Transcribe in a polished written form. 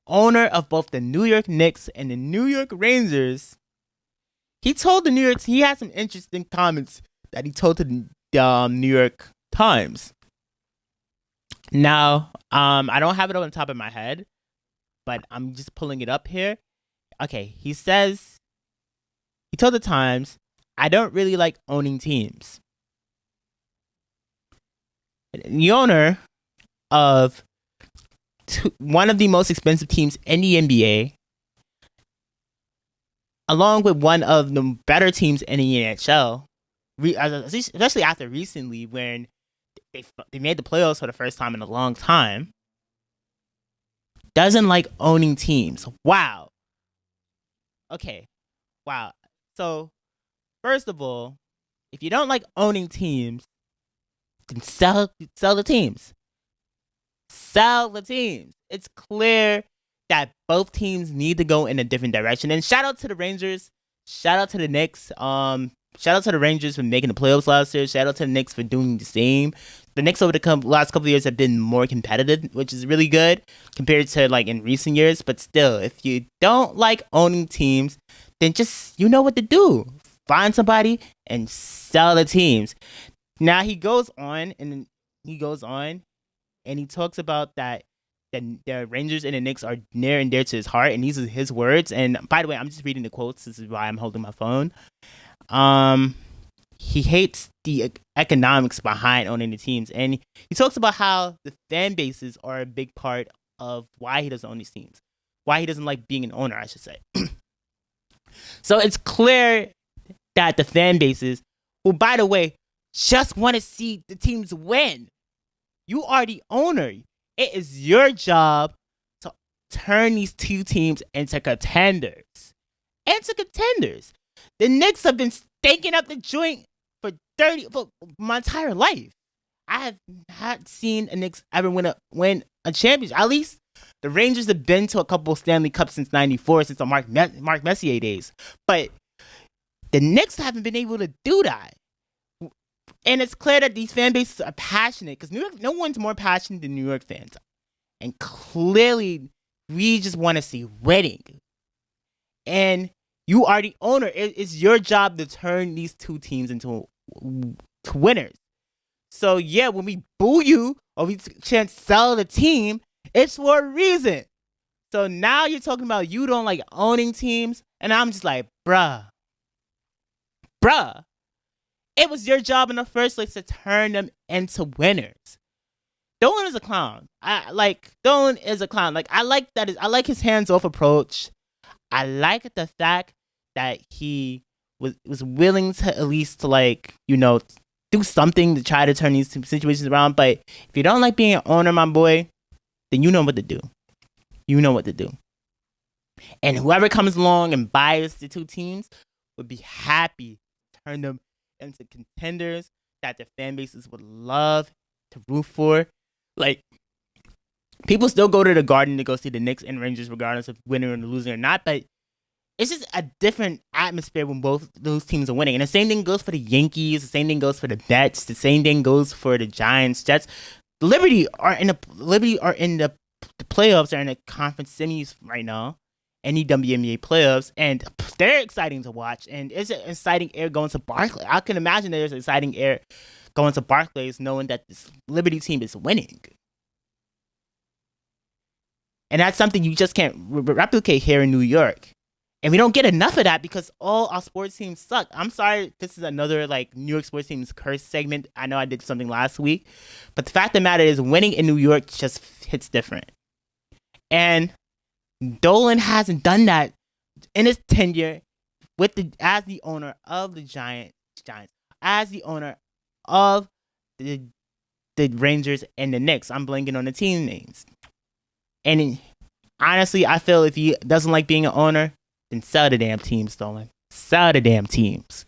owner of both the New York Knicks and the New York Rangers, he told the New York, he had some interesting comments that he told to the New York Times. Now, I don't have it on the top of my head, but I'm just pulling it up here. Okay, he says, he told the Times, I don't really like owning teams. The owner of one of the most expensive teams in the NBA, along with one of the better teams in the NHL, especially after recently when they made the playoffs for the first time in a long time, doesn't like owning teams. Wow. Okay. Wow. So, first of all, if you don't like owning teams, then sell the teams. Sell the teams. It's clear that both teams need to go in a different direction. And shout out to the Rangers. Shout out to the Knicks. Shout out to the Rangers for making the playoffs last year. Shout out to the Knicks for doing the same. The Knicks over the last couple of years have been more competitive, which is really good compared to like in recent years. But still, if you don't like owning teams, then just, you know what to do. Find somebody and sell the teams. Now he goes on and he talks about that the Rangers and the Knicks are near and dear to his heart, and these are his words. And by the way, I'm just reading the quotes. This is why I'm holding my phone. He hates the economics behind owning the teams, and he talks about how the fan bases are a big part of why he doesn't own these teams, why he doesn't like being an owner, I should say. So it's clear that the fan bases, who, by the way, just want to see the teams win. You are the owner. It is your job to turn these two teams into contenders. The Knicks have been staking up the joint for my entire life. I have not seen a Knicks ever win a championship. At least the Rangers have been to a couple Stanley Cups since '94, since the Mark Messier days. But the Knicks haven't been able to do that. And it's clear that these fan bases are passionate, because no one's more passionate than New York fans. And clearly, we just want to see winning. And you are the owner. It's your job to turn these two teams into winners. So yeah, when we boo you or we can't sell the team, it's for a reason. So now you're talking about you don't like owning teams, and I'm just like, bruh. It was your job in the first place to turn them into winners. Dolan is a clown. Dolan is a clown. I like his hands-off approach. I like the fact that he was willing to at least do something to try to turn these situations around. But if you don't like being an owner, my boy, then you know what to do. And whoever comes along and buys the two teams would be happy to turn them into contenders that the fan bases would love to root for. People still go to the Garden to go see the Knicks and Rangers regardless of winning or losing or not, but it's just a different atmosphere when both those teams are winning. And the same thing goes for the Yankees, the same thing goes for the Mets, the same thing goes for the Giants, Jets. The Liberty are in the playoffs, are in the conference semis right now, and the WNBA playoffs, and they're exciting to watch. And it's an exciting air going to Barclays. I can imagine there's an exciting air going to Barclays knowing that this Liberty team is winning. And that's something you just can't replicate here in New York. And we don't get enough of that because all our sports teams suck. I'm sorry, this is another New York sports teams curse segment. I know I did something last week. But the fact of the matter is winning in New York just hits different. And Dolan hasn't done that in his tenure as the owner of the Giants, as the owner of the Rangers and the Knicks. I'm blanking on the team names. And honestly, I feel if he doesn't like being an owner, then sell the damn teams, Dolan. Sell the damn teams.